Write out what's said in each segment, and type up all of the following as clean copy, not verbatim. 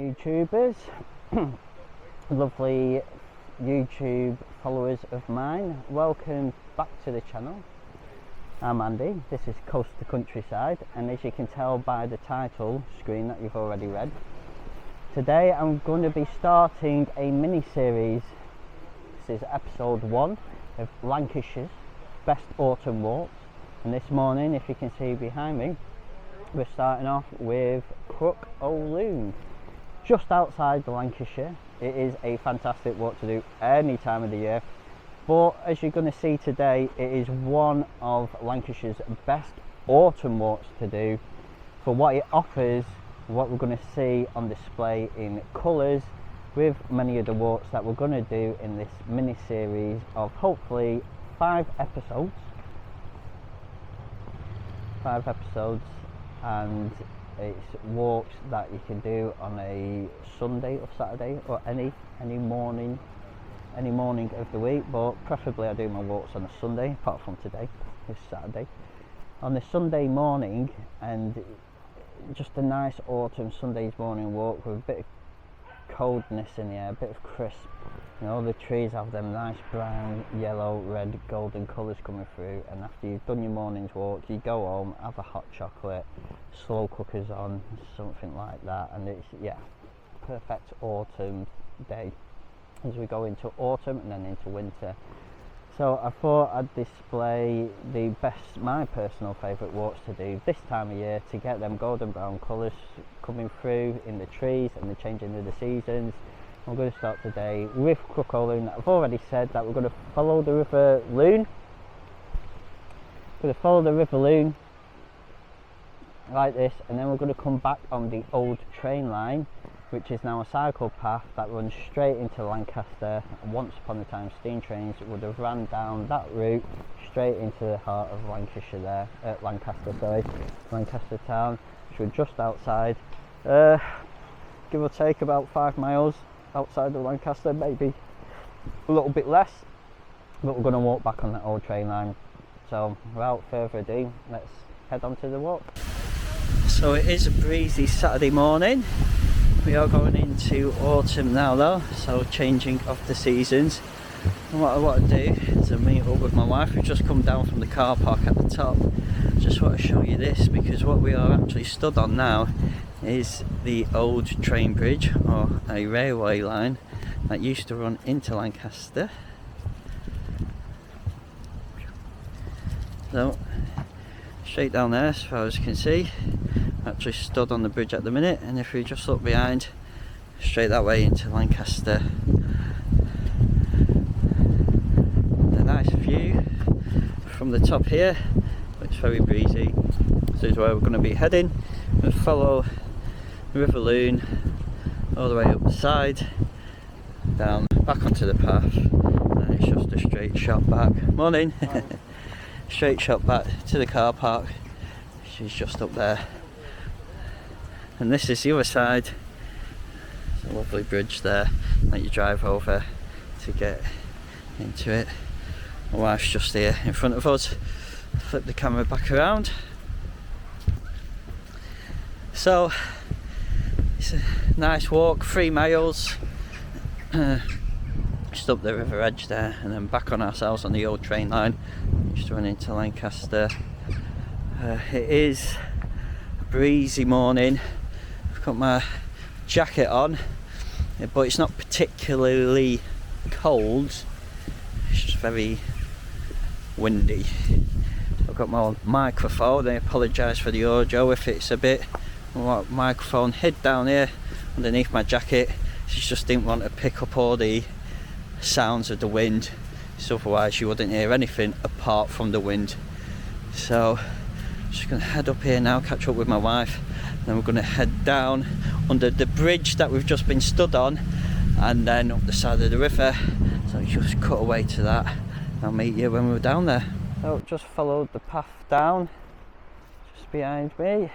YouTubers, lovely YouTube followers of mine, welcome back to the channel. I'm Andy, this is Coast to Countryside, and as you can tell by the title screen that you've already read, today I'm going to be starting a mini-series. This is episode 1 of Lancashire's Best Autumn Walks, and this morning, if you can see behind me, we're starting off with Crook O Lune, just outside the Lancashire. It is a fantastic walk to do any time of the year, but as you're going to see today, it is one of Lancashire's best autumn walks to do for what it offers, what we're going to see on display in colours, with many of the walks that we're going to do in this mini series of hopefully 5 episodes, and it's walks that you can do on a Sunday or Saturday or any morning of the week, but preferably I do my walks on a Sunday, apart from today, it's Saturday. On the Sunday morning, and just a nice autumn Sunday's morning walk with a bit of coldness in the air, a bit of crisp. You know, the trees have them nice brown, yellow, red, golden colours coming through, and after you've done your morning's walk, you go home, have a hot chocolate, slow cookers on, something like that, and it's, yeah, perfect autumn day as we go into autumn and then into winter. So I thought I'd display my personal favourite walks to do this time of year to get them golden brown colours coming through in the trees and the changing of the seasons. I'm going to start today with Crook O Lune. I've already said that we're going to follow the River Lune. We're going to follow the River Lune like this, and then we're going to come back on the old train line, which is now a cycle path that runs straight into Lancaster. Once upon a time, steam trains would have ran down that route straight into the heart of Lancashire there, Lancaster town, which we're just outside, give or take about 5 miles outside of Lancaster, maybe a little bit less, but we're going to walk back on that old train line. So without further ado, let's head on to the walk. So it is a breezy Saturday morning. We are going into autumn now though, so changing of the seasons. And what I want to do is meet up with my wife. We've just come down from the car park at the top. Just want to show you this, because what we are actually stood on now is the old train bridge, or a railway line that used to run into Lancaster. So straight down there, as far as you can see. Actually stood on the bridge at the minute, and if we just look behind, straight that way into Lancaster. The nice view from the top here. It's very breezy. This is where we're going to be heading. We'll follow the River Lune all the way up the side, down back onto the path, and it's just a straight shot back. Morning. Straight shot back to the car park. She's just up there. And this is the other side. There's a lovely bridge there that you drive over to get into it. My wife's just here in front of us. Flip the camera back around. So it's a nice walk, 3 miles, just up the river edge there, and then back on ourselves on the old train line, just running into Lancaster. It is a breezy morning. Got my jacket on, but it's not particularly cold, it's just very windy. I've got my microphone. I apologise for the audio if it's a bit microphone hid down here underneath my jacket. She just didn't want to pick up all the sounds of the wind, so otherwise you wouldn't hear anything apart from the wind. So I'm just going to head up here now, catch up with my wife. Then we're going to head down under the bridge that we've just been stood on, and then up the side of the river. So just cut away to that. I'll meet you when we're down there. So just followed the path down, just behind me,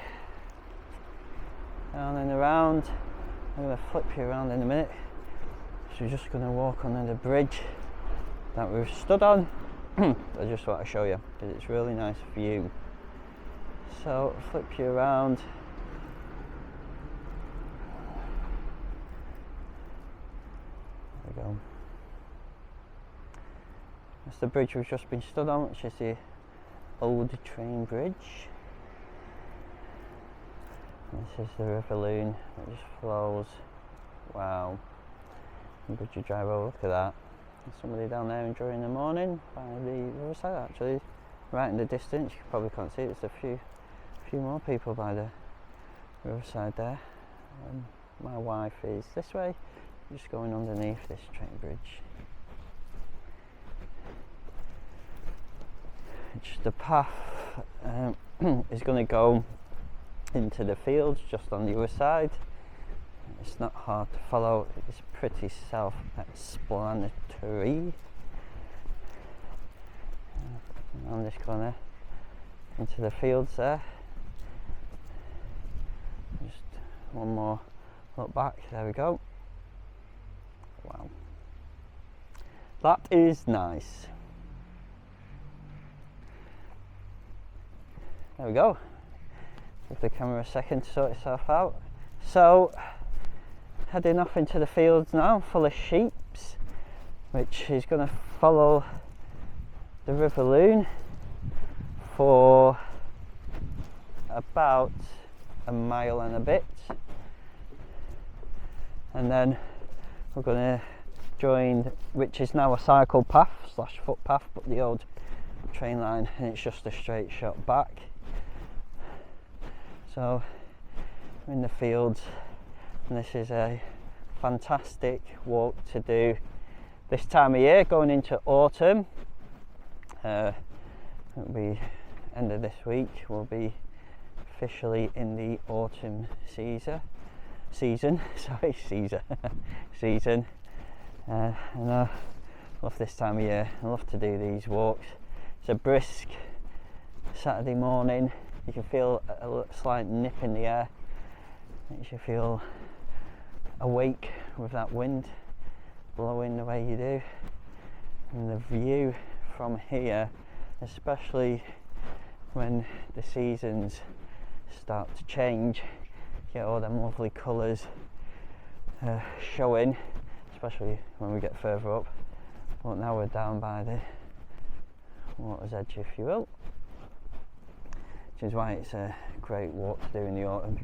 down and around. I'm going to flip you around in a minute. So we're just going to walk under the bridge that we've stood on. I just want to show you because it's a really nice view. So flip you around. we go. That's the bridge we've just been stood on, which is the old train bridge. This is the River Lune, it just flows. Wow. Good to drive over, look at that. There's somebody down there enjoying the morning by the riverside actually. Right in the distance, you probably can't see it, there's a few more people by the riverside there. My wife is this way, just going underneath this train bridge. The path is going to go into the fields just on the other side. It's not hard to follow, it's pretty self-explanatory. Around this corner into the fields there. Just one more look back, there we go. Wow, that is nice. There we go. Give the camera a second to sort itself out. So, heading off into the fields now, full of sheeps, which is going to follow the River Lune for about a mile and a bit, and then we're going to join, which is now a cycle path / footpath, but the old train line, and it's just a straight shot back. So we're in the fields, and this is a fantastic walk to do this time of year, going into autumn. It'll be end of this week, we'll be officially in the autumn season. And I love this time of year. I love to do these walks. It's a brisk Saturday morning. You can feel a slight nip in the air. Makes you feel awake with that wind blowing the way you do. And the view from here, especially when the seasons start to change, you get all them lovely colours showing, especially when we get further up. But now we're down by the water's edge, if you will, which is why it's a great walk to do in the autumn.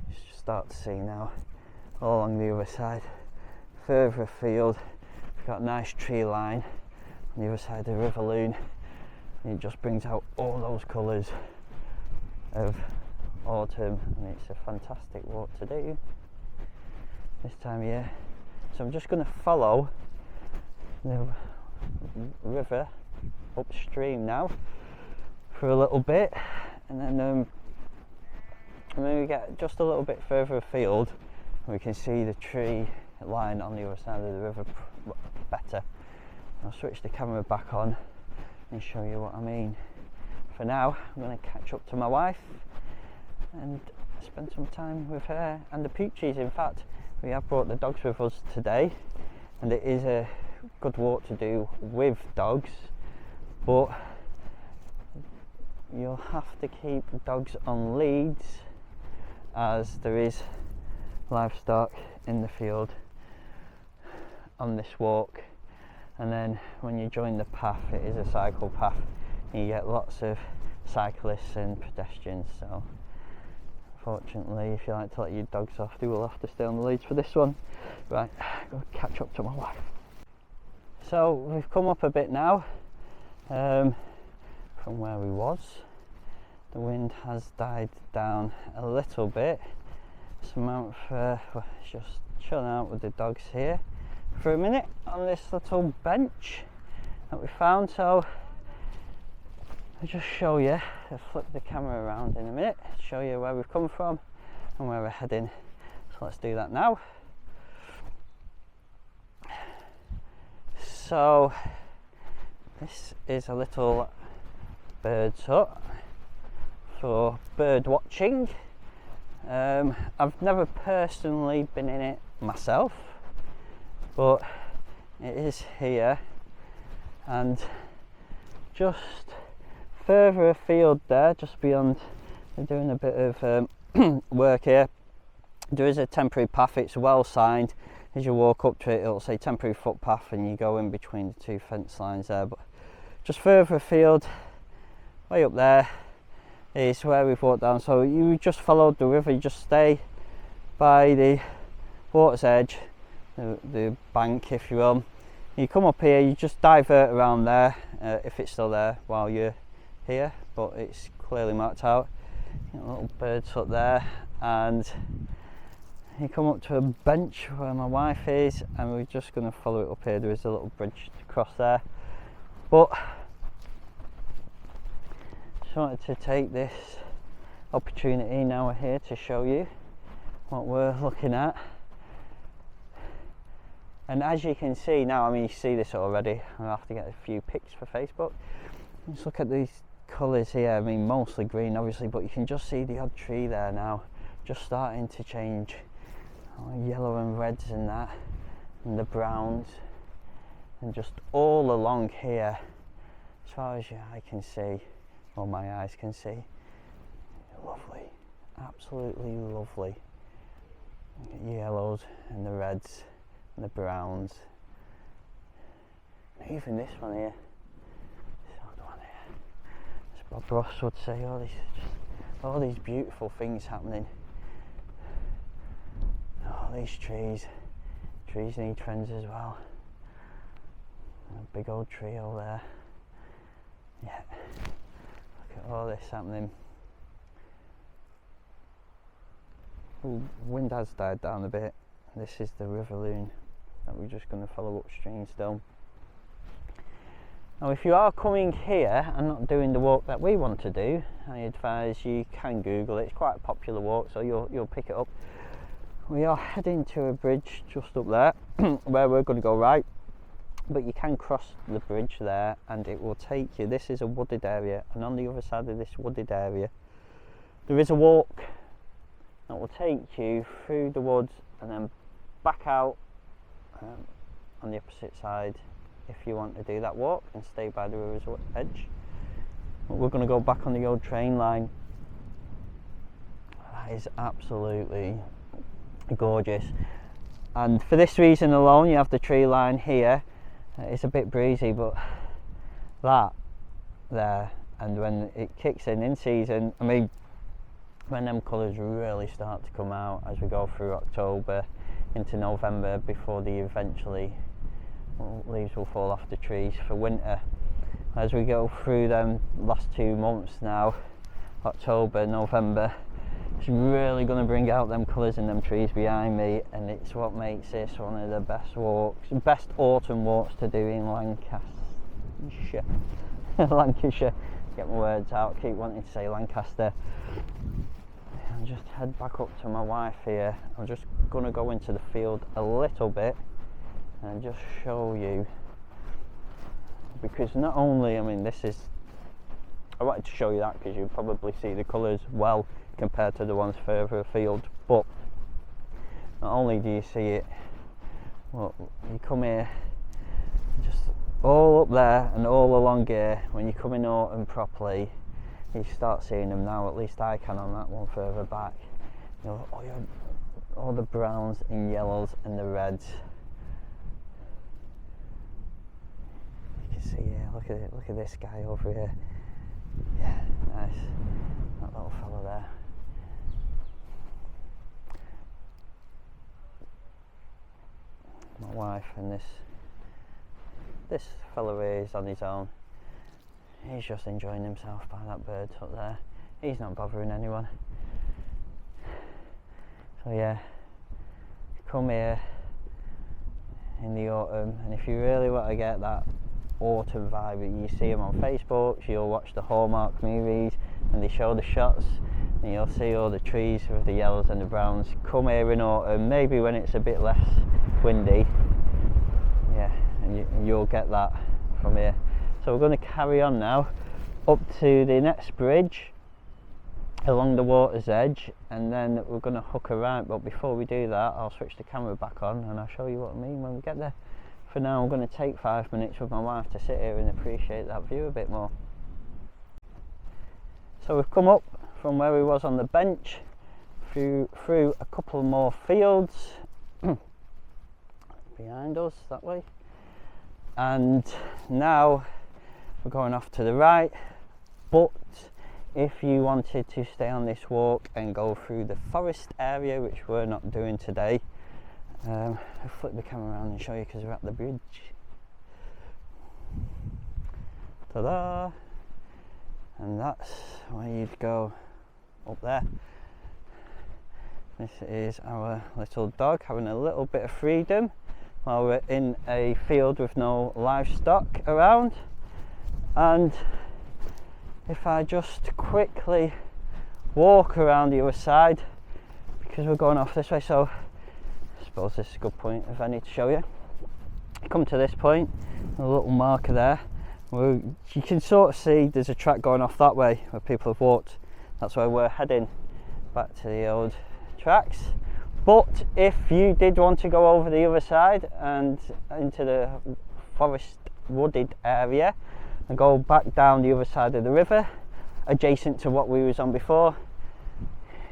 You start to see now all along the other side, further afield, we've got a nice tree line on the other side of the River Lune, and it just brings out all those colours of autumn, and it's a fantastic walk to do this time of year. So I'm just going to follow the river upstream now for a little bit, and then when we get just a little bit further afield, we can see the tree line on the other side of the river better. I'll switch the camera back on and show you what I mean. For now, I'm going to catch up to my wife and spend some time with her and the poochies. In fact, we have brought the dogs with us today, and it is a good walk to do with dogs, but you'll have to keep dogs on leads as there is livestock in the field on this walk. And then when you join the path, it is a cycle path, and you get lots of cyclists and pedestrians. So unfortunately, if you like to let your dogs off, they will have to stay on the leads for this one. Right, go catch up to my wife. So we've come up a bit now from where we was. The wind has died down a little bit. Samantha was just chilling out with the dogs here for a minute on this little bench that we found. So I'll just show you, I'll flip the camera around in a minute, show you where we've come from and where we're heading. So let's do that now. So this is a little bird's hut for bird watching. I've never personally been in it myself, but it is here, and just further afield there, just beyond, they're doing a bit of work here. There is a temporary path, it's well signed, as you walk up to it, it'll say temporary footpath, and you go in between the two fence lines there. But just further afield, way up there, is where we've walked down. So you just followed the river, you just stay by the water's edge, the bank if you will. You come up here, you just divert around there, if it's still there while you're here, but it's clearly marked out. Little birds up there, and you come up to a bench where my wife is, and we're just going to follow it up here. There is a little bridge to cross there, but just wanted to take this opportunity now we're here to show you what we're looking at. And as you can see now, I mean, you see this already, I'll have to get a few pics for Facebook. Just look at these colours here. I mean, mostly green obviously, but you can just see the odd tree there now just starting to change, yellow and reds and that, and the browns, and just all along here, as far as your eye can see, or my eyes can see. Lovely, absolutely lovely. The yellows and the reds and the browns, and even this one here, this other one here, as Bob Ross would say, all these beautiful things happening. All these trees need friends as well. And a big old tree over there. Yeah, look at all this happening. Ooh, wind has died down a bit. This is the River Lune that we're just going to follow upstream still. Now if you are coming here and not doing the walk that we want to do, I advise you can Google it. It's quite a popular walk, so you'll pick it up. We are heading to a bridge just up there where we're going to go right, but you can cross the bridge there and it will take you, this is a wooded area, and on the other side of this wooded area there is a walk that will take you through the woods and then back out on the opposite side if you want to do that walk and stay by the river's edge. But we're going to go back on the old train line. That is absolutely gorgeous, and for this reason alone you have the tree line here. It's a bit breezy, but that there, and when it kicks in season, I mean when them colours really start to come out as we go through October into November, before the eventually leaves will fall off the trees for winter. As we go through them last 2 months now, October, November, it's really going to bring out them colours in them trees behind me, and it's what makes this one of the best autumn walks to do in Lancashire. Lancashire, get my words out, keep wanting to say Lancaster. I'll just head back up to my wife here. I'm just going to go into the field a little bit and just show you, because not only, I mean, I wanted to show you that because you probably see the colours well compared to the ones further afield, but not only do you see it, well, you come here, just all up there and all along here, when you come in autumn properly, you start seeing them now, at least I can on that one further back. You know, all the browns and yellows and the reds. You can see here, look at it, look at this guy over here. Yeah, nice. That little fella there. My wife and this fella here is on his own. He's just enjoying himself by that bird up there. He's not bothering anyone. So yeah, come here in the autumn, and if you really want to get that autumn vibe, you see them on Facebook, you'll watch the Hallmark movies and they show the shots, and you'll see all the trees with the yellows and the browns. Come here in autumn, maybe when it's a bit less windy, yeah, and you'll get that from here. So we're going to carry on now up to the next bridge along the water's edge, and then we're going to hook a right. But before we do that, I'll switch the camera back on and I'll show you what I mean when we get there. For now, I'm going to take 5 minutes with my wife to sit here and appreciate that view a bit more. So we've come up from where we was on the bench through a couple more fields behind us that way. And now we're going off to the right, but if you wanted to stay on this walk and go through the forest area, which we're not doing today, I'll flip the camera around and show you because we're at the bridge. Ta-da! And that's where you'd go, up there. This is our little dog having a little bit of freedom while we're in a field with no livestock around. And if I just quickly walk around the other side, because we're going off this way, so I suppose this is a good point if I need to show you. You come to this point, a little marker there, where you can sort of see there's a track going off that way where people have walked. That's where we're heading, back to the old tracks. But if you did want to go over the other side and into the forest wooded area and go back down the other side of the river, adjacent to what we was on before,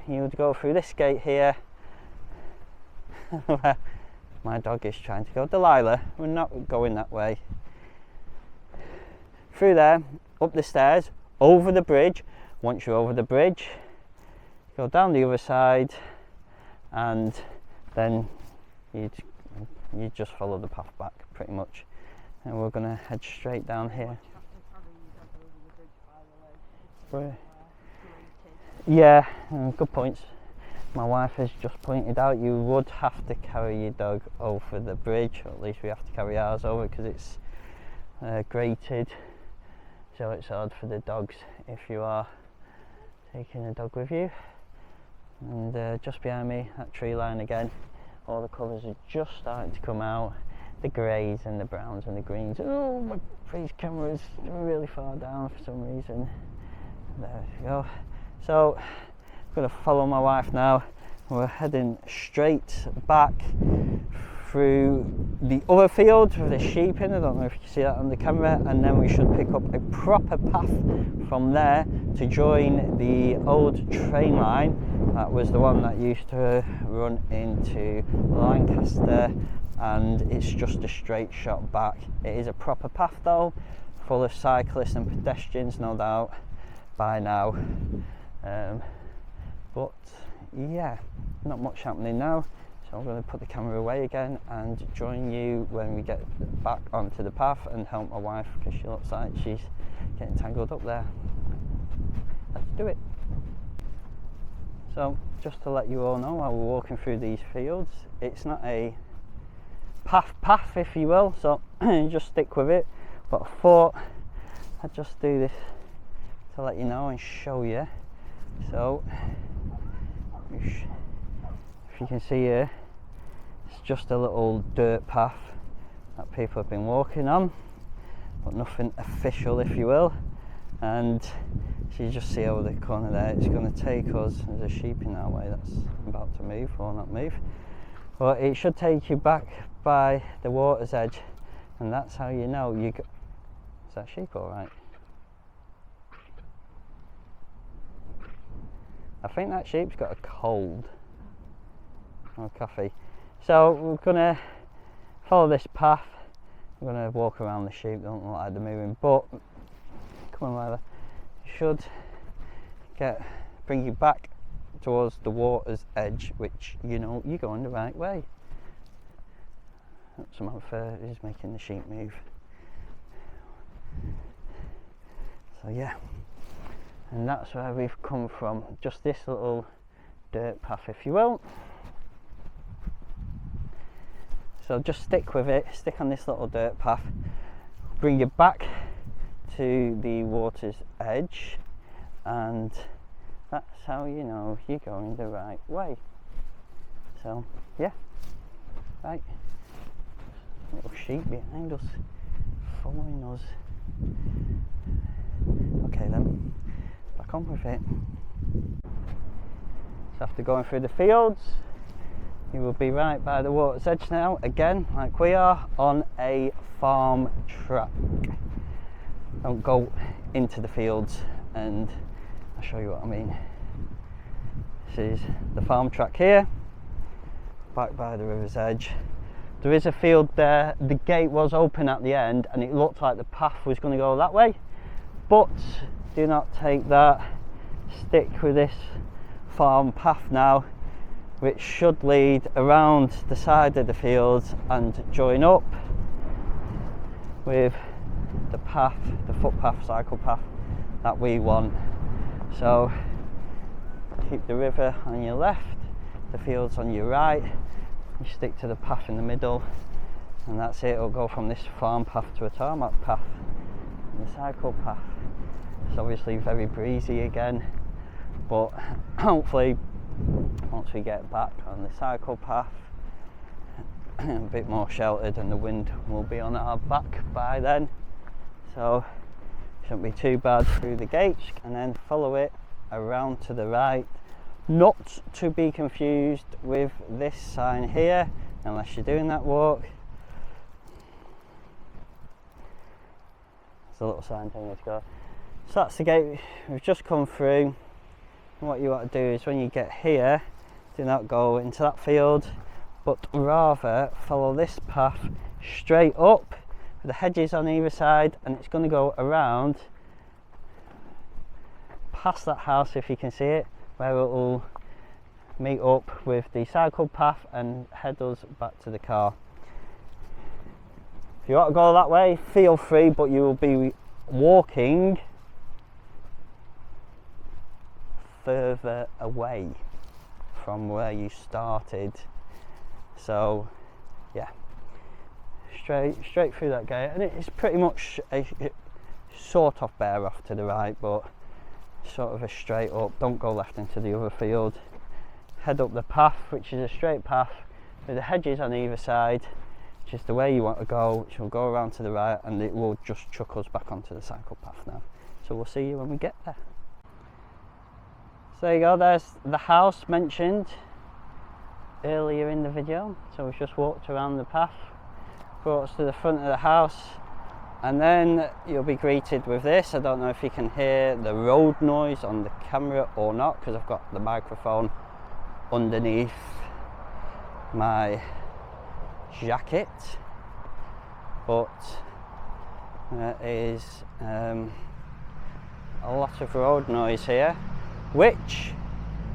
you would go through this gate here. My dog is trying to go. Delilah, we're not going that way. Through there, up the stairs, over the bridge. Once you're over the bridge, go down the other side, and then you'd just follow the path back pretty much. And we're going to head straight down here. Yeah, good points. My wife has just pointed out you would have to carry your dog over the bridge, or at least we have to carry ours over because it's grated, so it's hard for the dogs if you are taking a dog with you. And just behind me, that tree line again, all the colours are just starting to come out, the greys and the browns and the greens. Oh, my face camera is really far down for some reason. There we go. So I'm going to follow my wife now. We're heading straight back through the other field with the sheep in. I don't know if you can see that on the camera, and then we should pick up a proper path from there to join the old train line. That was the one that used to run into Lancaster, and it's just a straight shot back. It is a proper path though, full of cyclists and pedestrians no doubt by now, but yeah, not much happening now. So I'm going to put the camera away again and join you when we get back onto the path and help my wife, because she looks like she's getting tangled up there. Let's do it. So just to let you all know, while we're walking through these fields, it's not a path if you will, so you just stick with it, but I thought I'd just do this to let you know and show you. So if you can see here, it's just a little dirt path that people have been walking on, but nothing official if you will. And so you just see over the corner there, it's going to take us, there's a sheep in our way that's about to move or not move, but it should take you back by the water's edge, and that's how you know you go. Is that sheep alright? I think that sheep's got a cold or coffee. So we're gonna follow this path. We're gonna walk around the sheep, don't look like they're moving, but come on Lila, should bring you back towards the water's edge, which you know you're going the right way. Some fur is making the sheep move. So yeah, and that's where we've come from, just this little dirt path if you will. So just stick with it, stick on this little dirt path, bring you back to the water's edge, and that's how you know you're going the right way. So yeah, right, little sheep behind us following us. Okay then, back on with it. So after going through the fields, you will be right by the water's edge now, again like we are, on a farm track. Don't go into the fields, and I'll show you what I mean. This is the farm track here, back by the river's edge, There is a field there. The gate was open at the end and it looked like the path was going to go that way, but do not take that. Stick with this farm path now, which should lead around the side of the fields and join up with the path, the footpath, cycle path that we want. So keep the river on your left, the fields on your right, you stick to the path in the middle, and that's it. It'll go from this farm path to a tarmac path and the cycle path. It's obviously very breezy again, but hopefully once we get back on the cycle path a bit more sheltered and the wind will be on our back by then, so shouldn't be too bad. Through the gates and then follow it around to the right, not to be confused with this sign here unless you're doing that walk. There's a little sign telling you to go. So that's the gate we've just come through. And what you want to do is when you get here, do not go into that field, but rather follow this path straight up with the hedges on either side, and it's going to go around past that house, if you can see it, where it will meet up with the cycle path and head us back to the car. If you want to go that way, feel free, but you will be walking further away from where you started. So yeah, straight through that gate, and it's pretty much a sort of bear off to the right, but sort of a straight up. Don't go left into the other field. Head up the path, which is a straight path with the hedges on either side, which is the way you want to go, which will go around to the right, and it will just chuck us back onto the cycle path now. So we'll see you when we get there. So there you go, there's the house mentioned earlier in the video. So we've just walked around the path, brought us to the front of the house, and then you'll be greeted with this. I don't know if you can hear the road noise on the camera or not, because I've got the microphone underneath my jacket, but there is a lot of road noise here, which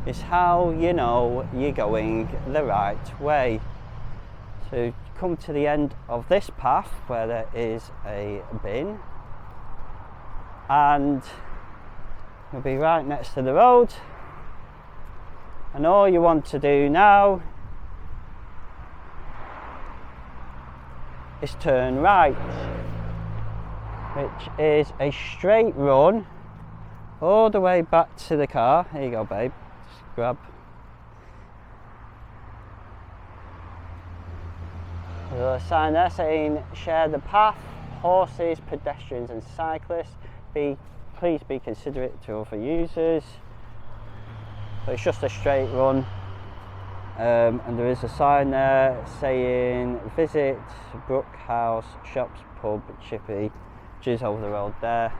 is how you know you're going the right way. So come to the end of this path where there is a bin, and you'll be right next to the road, and all you want to do now is turn right, which is a straight run all the way back to the car. Here you go, babe, just grab. There's a sign there saying share the path, horses, pedestrians and cyclists. Please be considerate to other users. So it's just a straight run, and there is a sign there saying visit Brook House Shops Pub Chippy, which is over the road there,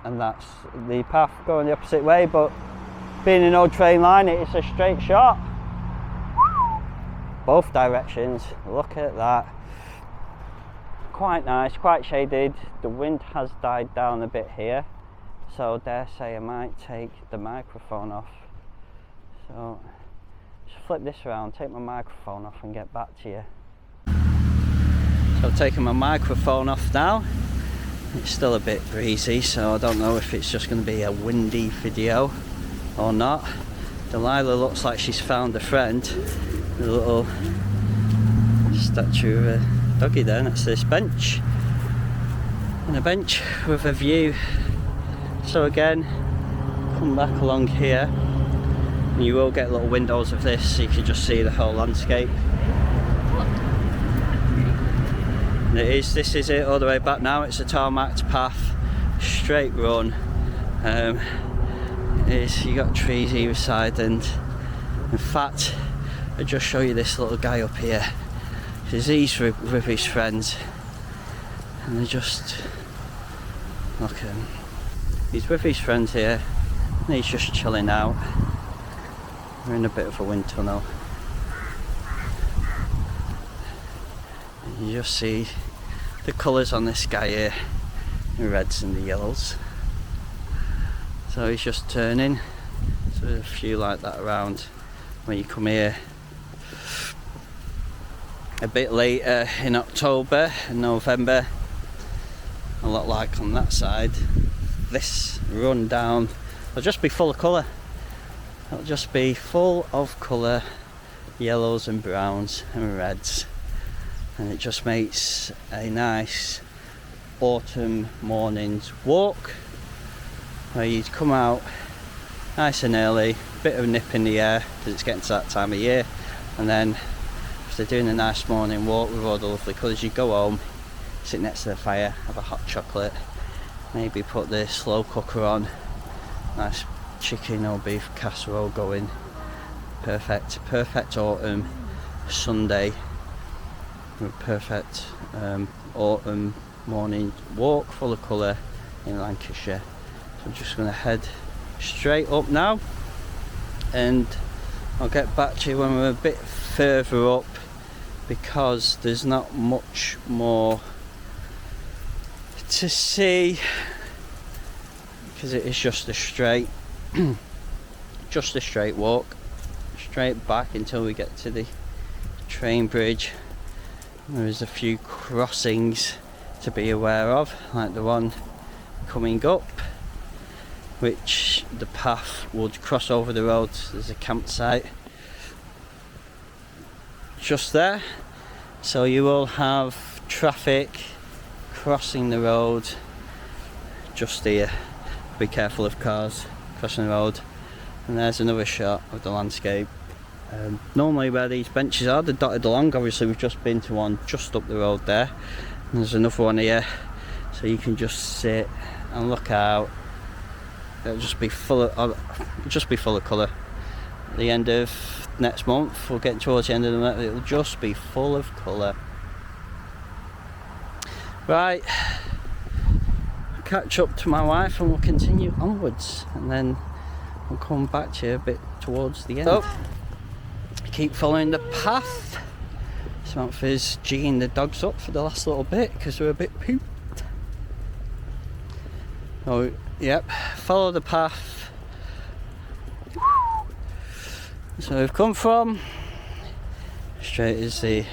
and that's the path going the opposite way, but being an old train line, it's a straight shot both directions. Look at that, quite nice, quite shaded. The wind has died down a bit here, so dare say I might take the microphone off. So just flip this around, take my microphone off and get back to you. So I've taken my microphone off now. It's still a bit breezy, so I don't know if it's just going to be a windy video or not. Delilah looks like she's found a friend. There's a little statue of a doggy there next to this bench, and a bench with a view. So again, come back along here and you will get little windows of this, so you can just see the whole landscape. And this is it all the way back now. It's a tarmac path, straight run. You got trees either side, and in fact I'll just show you this little guy up here, because he's with his friends, and they're just, look at him, he's with his friends here and he's just chilling out. We're in a bit of a wind tunnel. You just see the colours on this sky here, the reds and the yellows. So he's just turning. So there's a few like that around when you come here. A bit later in October and November, a lot like on that side, this run down will just be full of colour. It'll just be full of colour, yellows and browns and reds, and it just makes a nice autumn morning's walk where you'd come out nice and early, bit of a nip in the air because it's getting to that time of year, and then after doing a nice morning walk with all the lovely colours, you go home, sit next to the fire, have a hot chocolate, maybe put the slow cooker on, nice chicken or beef casserole going. Perfect autumn Sunday with perfect autumn morning walk full of colour in Lancashire. So I'm just going to head straight up now, and I'll get back to you when we're a bit further up, because there's not much more to see, because it is just a straight walk straight back until we get to the train bridge. There's a few crossings to be aware of, like the one coming up, which the path would cross over the road. There's a campsite just there, so you will have traffic crossing the road just here. Be careful of cars crossing the road. And there's another shot of the landscape. Normally where these benches are, they're dotted along. Obviously we've just been to one just up the road there, and there's another one here, so you can just sit and look out. It'll just be full of colour. At the end of next month, we're getting towards the end of the month, it'll just be full of colour. Right, I'll catch up to my wife and we'll continue onwards, and then we'll come back to you a bit towards the end. Oh, keep following the path. Samantha's geeing the dogs up for the last little bit because they're a bit pooped. Oh, yep, follow the path. So we've come from straight as the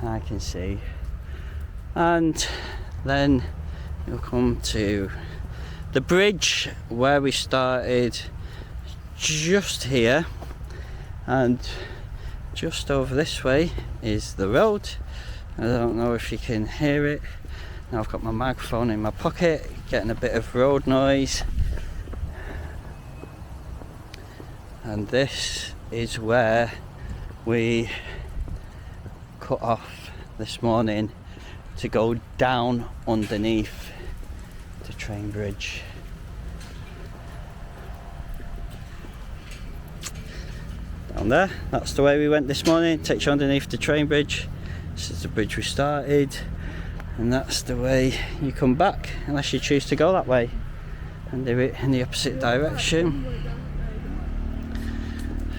I can see, and then you'll come to the bridge where we started, just here, and just over this way is the road. I don't know if you can hear it. Now I've got my microphone in my pocket, getting a bit of road noise. And this is where we cut off this morning to go down underneath the train bridge. Down there, that's the way we went this morning. Takes you underneath the train bridge. This is the bridge we started, and that's the way you come back, unless you choose to go that way and do it in the opposite direction.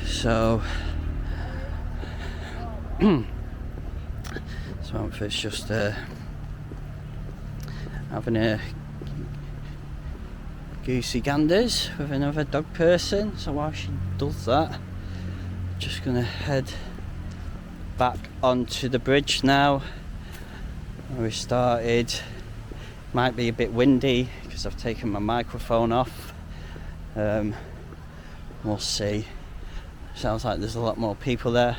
So Samantha's just having a goosey ganders with another dog person. So while she does that, just gonna head back onto the bridge now where we started. Might be a bit windy because I've taken my microphone off. We'll see. Sounds like there's a lot more people there,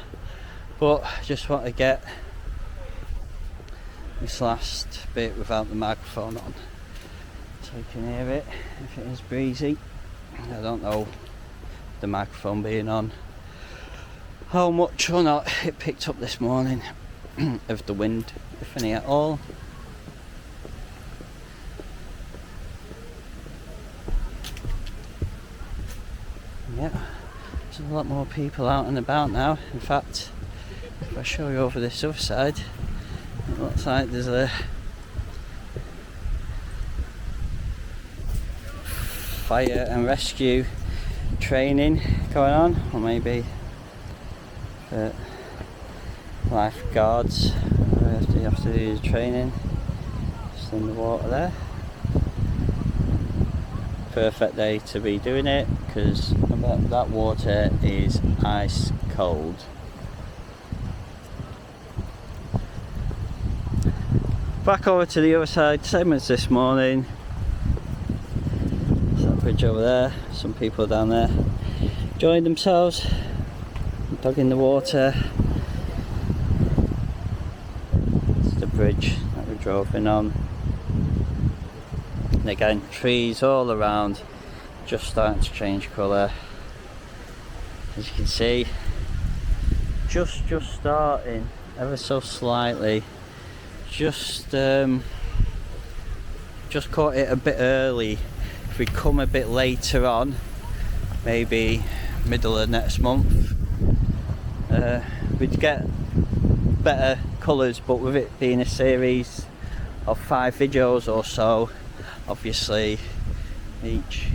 but I just want to get this last bit without the microphone on so you can hear it if it is breezy. I don't know, the microphone being on, how much or not it picked up this morning of the wind, if any at all. Yeah, there's a lot more people out and about now. In fact, if I show you over this other side, it looks like there's a fire and rescue training going on, or maybe lifeguards. You have to do the training. Just in the water there. Perfect day to be doing it because that water is ice cold. Back over to the other side, same as this morning. There's that bridge over there, some people down there enjoying themselves, dog in the water. It's the bridge that we drove in on. And again, trees all around, just starting to change colour. As you can see, just starting ever so slightly. Just caught it a bit early. If we come a bit later on, maybe middle of next month, we'd get better colours, but with it being a series of 5 videos or so, obviously each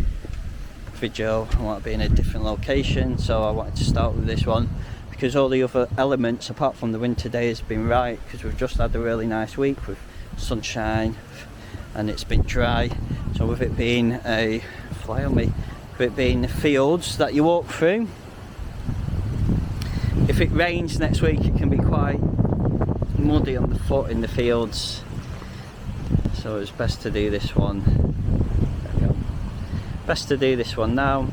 video I want to be in a different location, so I wanted to start with this one because all the other elements apart from the winter day has been right, because we've just had a really nice week with sunshine and it's been dry. So with it being a fly on me, with it being the fields that you walk through, if it rains next week it can be quite muddy on the foot in the fields, so it's best to do this one. There we go. Best to do this one now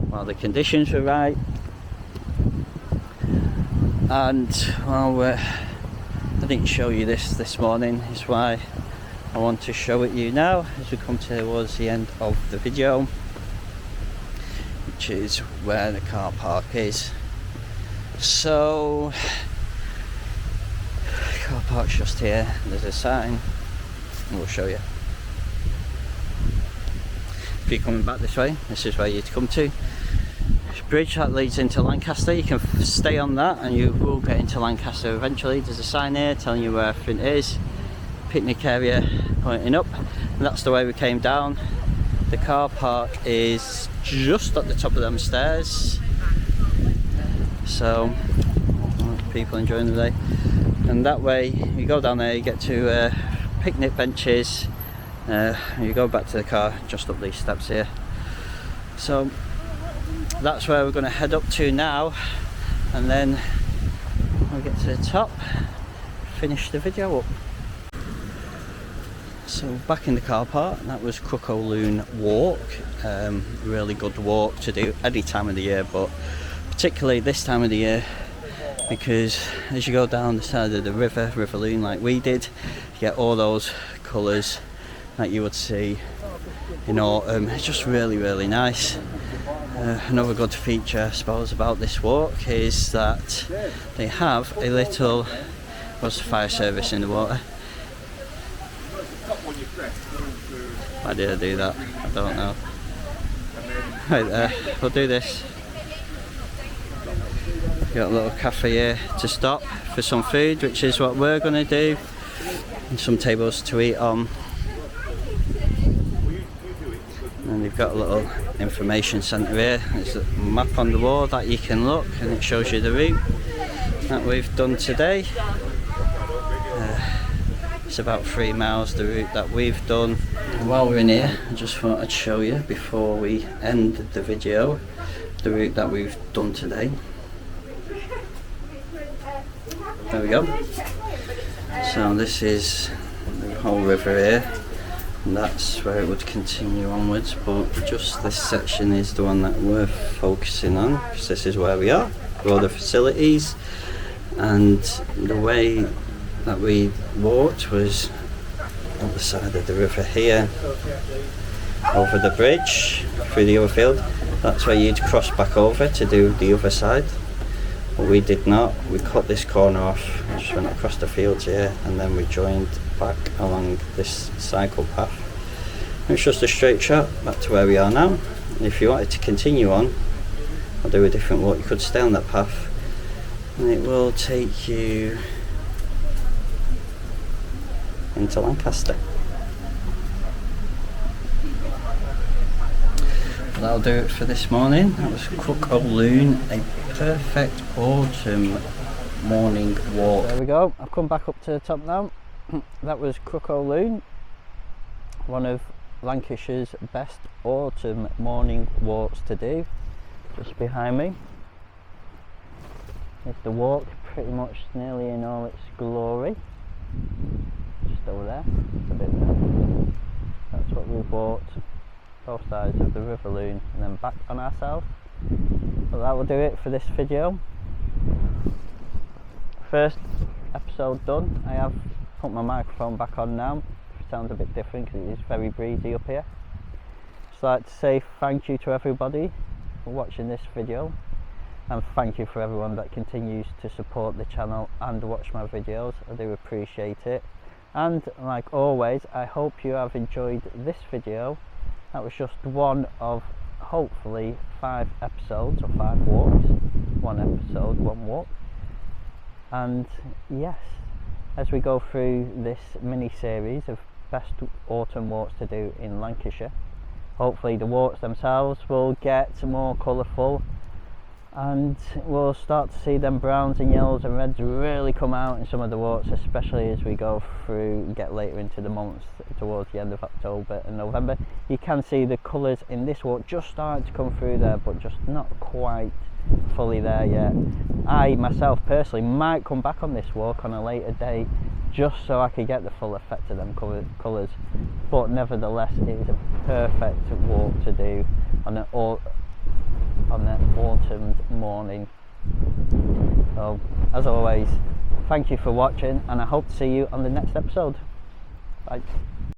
while the conditions were right, and while I didn't show you this morning, is why I want to show it you now as we come towards the end of the video, which is where the car park is. So car park's just here, there's a sign, and we'll show you. If you're coming back this way, this is where you'd come to. Bridge that leads into Lancaster. You can stay on that and you will get into Lancaster eventually. There's a sign here telling you where everything is. Picnic area pointing up, and that's the way we came down. The car park is just at the top of them stairs, so people enjoying the day. And that way you go down there, you get to picnic benches, you go back to the car just up these steps here. So that's where we're going to head up to now, and then when we get to the top, finish the video up. So back in the car park, that was Crook O Lune walk. Really good walk to do any time of the year, but particularly this time of the year, because as you go down the side of the River Lune like we did, you get all those colours that you would see in autumn. It's just really nice. Another good feature I suppose about this walk is that they have a little fire service in the water. Why did I do that? I don't know. Right there, we'll do this. Got a little cafe here to stop for some food, which is what we're going to do, and some tables to eat on. And they've got a little information centre here. There's a map on the wall that you can look, and it shows you the route that we've done today. It's about 3 miles the route that we've done. And while we're in here, I just thought I'd show you before we end the video the route that we've done today. There we go. So this is the whole river here, and that's where it would continue onwards, but just this section is the one that we're focusing on, because this is where we are, all the facilities. And the way that we walked was on the side of the river here, over the bridge through the other field. That's where you'd cross back over to do the other side, but we did not. We cut this corner off, just went across the fields here, and then we joined back along this cycle path. It's just a straight shot back to where we are now. And if you wanted to continue on or do a different walk, you could stay on that path, and it will take you into Lancaster. That'll do it for this morning. That was Crook O Lune, a perfect autumn morning walk. There we go, I've come back up to the top now. That was Crook O Lune, one of Lancashire's best autumn morning walks to do. Just behind me is the walk, pretty much nearly in all its glory. Just over there, a bit there. That's what we've walked, both sides of the River Lune and then back on ourselves. But that will do it for this video. First episode done. I have put my microphone back on now. It sounds a bit different because it is very breezy up here. Just like to say thank you to everybody for watching this video, and thank you for everyone that continues to support the channel and watch my videos. I do appreciate it. And like always, I hope you have enjoyed this video. That was just one of hopefully 5 episodes or 5 walks. 1 episode, 1 walk. And yes, as we go through this mini series of best autumn walks to do in Lancashire, hopefully the walks themselves will get more colourful, and we'll start to see them browns and yellows and reds really come out in some of the walks, especially as we go through, get later into the months towards the end of October and November. You can see the colours in this walk just starting to come through there, but just not quite fully there yet. I myself personally might come back on this walk on a later date just so I could get the full effect of them colours, but nevertheless it is a perfect walk to do on an autumn morning. So as always, thank you for watching, and I hope to see you on the next episode. Bye.